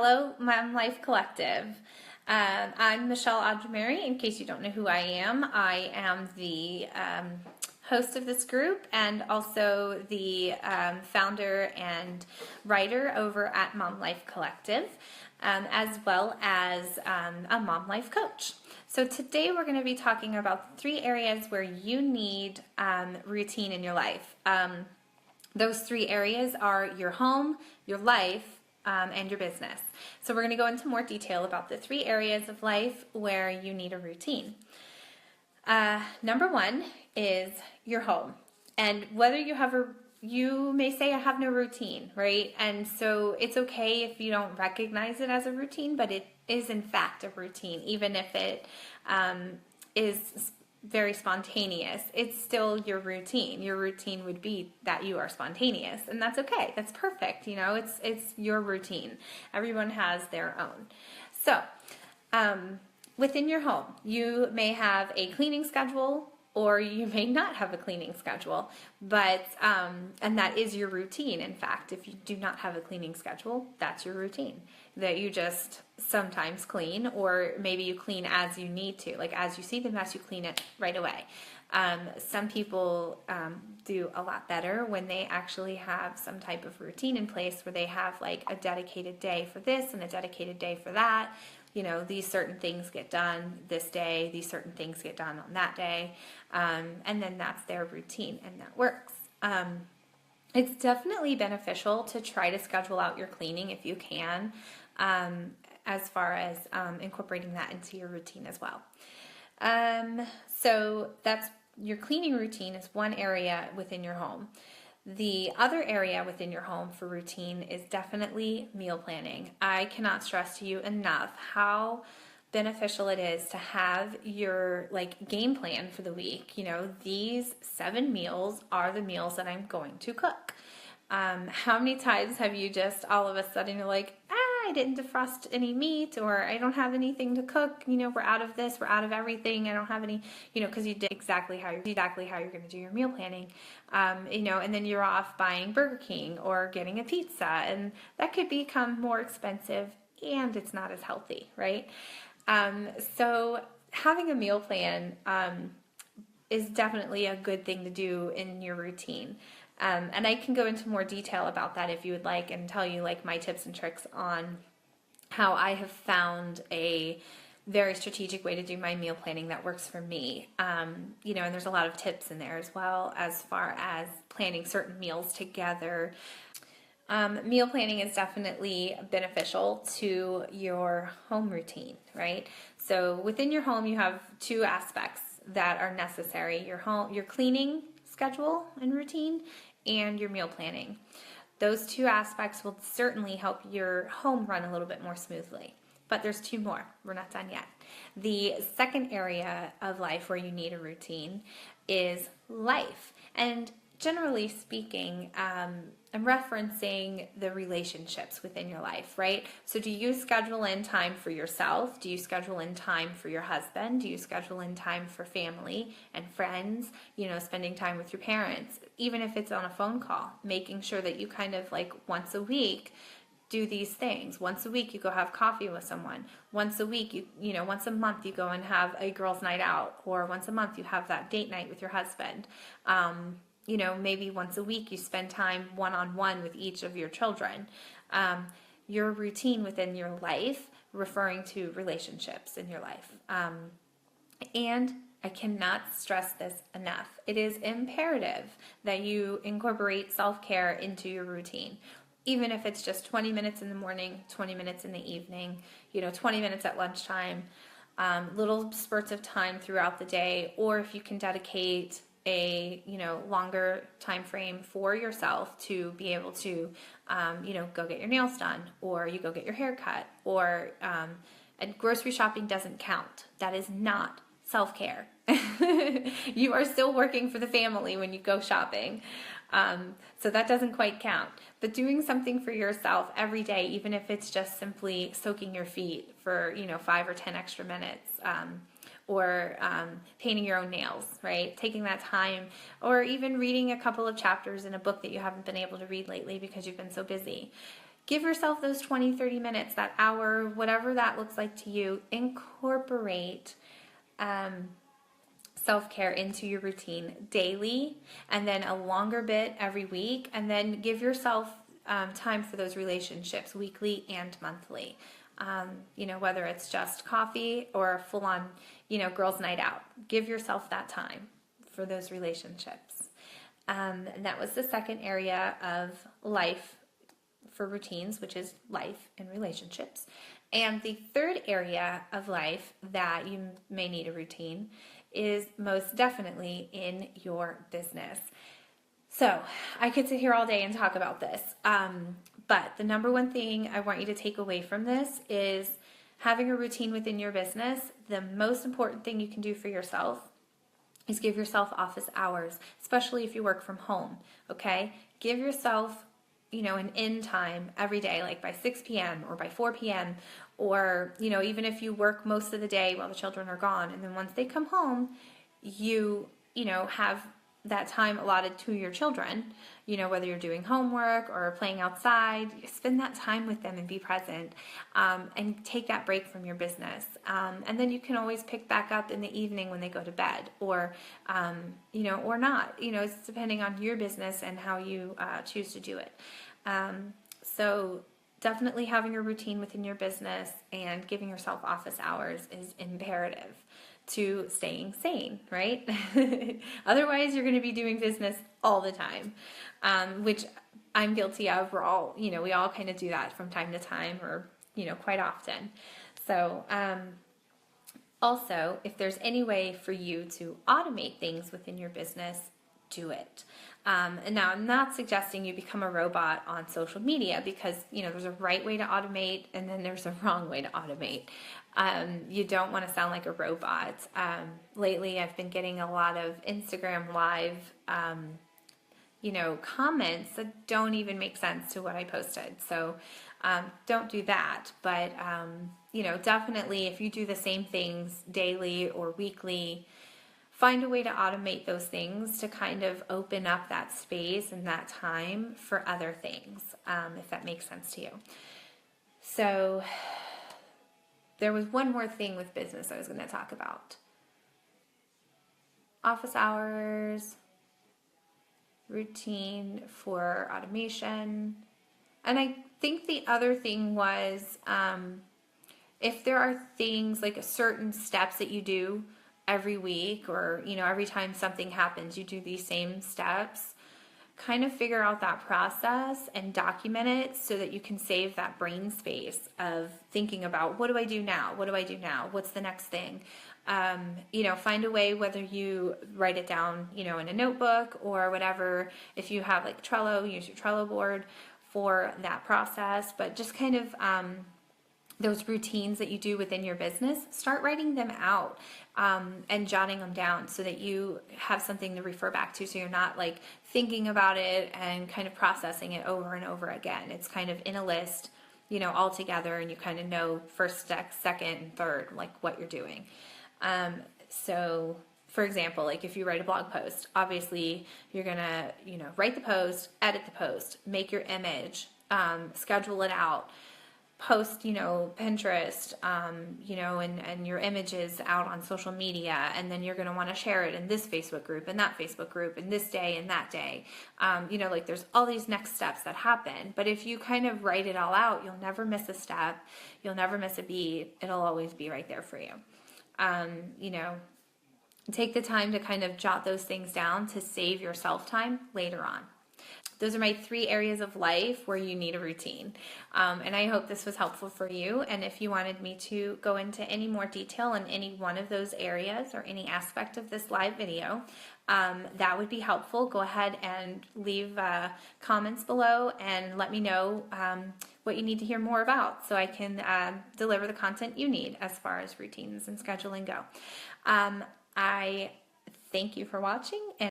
Hello, Mom Life Collective. I'm Michelle Audremary. In case you don't know who I am the host of this group and also the founder and writer over at Mom Life Collective, as well as a Mom Life coach. So today we're going to be talking about 3 areas where you need routine in your life. Those 3 areas are your home, your life, and your business. So we're going to go into more detail about the 3 areas of life where you need a routine. Number 1 is your home. And whether you may say I have no routine, right? And so it's okay if you don't recognize it as a routine, but it is in fact a routine, even if it is very spontaneous. It's still your routine. Your routine would be that you are spontaneous, and that's okay. That's perfect. It's your routine. Everyone has their own. So, within your home, you may have a cleaning schedule, or you may not have a cleaning schedule, but and that is your routine. In fact, if you do not have a cleaning schedule, that's your routine, that you just sometimes clean, or maybe you clean as you need to, like as you see the mess, you clean it right away. Some people do a lot better when they actually have some type of routine in place where they have like a dedicated day for this and a dedicated day for that. These certain things get done this day, these certain things get done on that day, and then that's their routine, and that works. It's definitely beneficial to try to schedule out your cleaning if you can, as far as incorporating that into your routine as well. So that's your cleaning routine is one area within your home. The other area within your home for routine is definitely meal planning. I cannot stress to you enough how beneficial it is to have your game plan for the week. These 7 meals are the meals that I'm going to cook. How many times have you just all of a sudden you're like, I didn't defrost any meat, or I don't have anything to cook, we're out of this, we're out of everything, I don't have any, because you did exactly how you're going to do your meal planning, and then you're off buying Burger King or getting a pizza, and that could become more expensive, and it's not as healthy, right? So having a meal plan is definitely a good thing to do in your routine. And I can go into more detail about that if you would like, and tell you my tips and tricks on how I have found a very strategic way to do my meal planning that works for me. And there's a lot of tips in there as well, as far as planning certain meals together. Meal planning is definitely beneficial to your home routine, right? So within your home, you have 2 aspects that are necessary: your cleaning schedule and routine, and your meal planning. Those 2 aspects will certainly help your home run a little bit more smoothly. But there's 2 more. We're not done yet. The second area of life where you need a routine is life. And generally speaking, I'm referencing the relationships within your life, right? So do you schedule in time for yourself? Do you schedule in time for your husband? Do you schedule in time for family and friends? Spending time with your parents, even if it's on a phone call, making sure that you kind of once a week do these things. Once a week you go have coffee with someone. Once a week, once a month you go and have a girls' night out, or once a month you have that date night with your husband. Maybe once a week you spend time one-on-one with each of your children. Your routine within your life, referring to relationships in your life. And I cannot stress this enough. It is imperative that you incorporate self-care into your routine. Even if it's just 20 minutes in the morning, 20 minutes in the evening, 20 minutes at lunchtime, little spurts of time throughout the day, or if you can dedicate a longer time frame for yourself to be able to go get your nails done, or you go get your hair cut, or and grocery shopping doesn't count. That is not self-care. You are still working for the family when you go shopping. So that doesn't quite count. But doing something for yourself every day, even if it's just simply soaking your feet for 5 or 10 extra minutes, or painting your own nails, right? Taking that time, or even reading a couple of chapters in a book that you haven't been able to read lately because you've been so busy. Give yourself those 20, 30 minutes, that hour, whatever that looks like to you. Incorporate self-care into your routine daily, and then a longer bit every week, and then give yourself time for those relationships weekly and monthly. Whether it's just coffee or a full-on, girls' night out. Give yourself that time for those relationships. And that was the second area of life for routines, which is life and relationships. And the third area of life that you may need a routine is most definitely in your business. So I could sit here all day and talk about this. But the number one thing I want you to take away from this is having a routine within your business. The most important thing you can do for yourself is give yourself office hours, especially if you work from home, okay? Give yourself, an end time every day, like by 6 p.m. or by 4 p.m. or, even if you work most of the day while the children are gone. And then once they come home, you have that time allotted to your children, whether you're doing homework or playing outside, spend that time with them and be present, and take that break from your business. And then you can always pick back up in the evening when they go to bed, or not. It's depending on your business and how you choose to do it. So definitely having a routine within your business and giving yourself office hours is imperative to staying sane, right? Otherwise, you're going to be doing business all the time, which I'm guilty of. We're all, we all kind of do that from time to time, or, quite often. So, also, if there's any way for you to automate things within your business, do it. And now I'm not suggesting you become a robot on social media, because, there's a right way to automate and then there's a wrong way to automate. You don't want to sound like a robot. Lately I've been getting a lot of Instagram live, comments that don't even make sense to what I posted. So, don't do that. But, definitely if you do the same things daily or weekly, find a way to automate those things to kind of open up that space and that time for other things, if that makes sense to you. So there was one more thing with business I was going to talk about. Office hours, routine for automation. And I think the other thing was, if there are things like certain steps that you do every week, or every time something happens you do these same steps, kind of figure out that process and document it so that you can save that brain space of thinking about, what do I do now, what's the next thing. Find a way, whether you write it down in a notebook or whatever. If you have like Trello, use your Trello board for that process. But just kind of those routines that you do within your business, start writing them out, and jotting them down so that you have something to refer back to, so you're not like thinking about it and kind of processing it over and over again. It's kind of in a list, all together, and you kind of know first, second, and third, like what you're doing. So for example, like if you write a blog post, obviously you're gonna, write the post, edit the post, make your image, schedule it out, post, Pinterest, and your images out on social media, and then you're going to want to share it in this Facebook group and that Facebook group and this day and that day. Like there's all these next steps that happen, but if you kind of write it all out, you'll never miss a step, you'll never miss a beat, it'll always be right there for you. Take the time to kind of jot those things down to save yourself time later on. Those are my 3 areas of life where you need a routine. And I hope this was helpful for you. And if you wanted me to go into any more detail in any one of those areas or any aspect of this live video, that would be helpful. Go ahead and leave comments below and let me know what you need to hear more about, so I can deliver the content you need as far as routines and scheduling go. I thank you for watching. And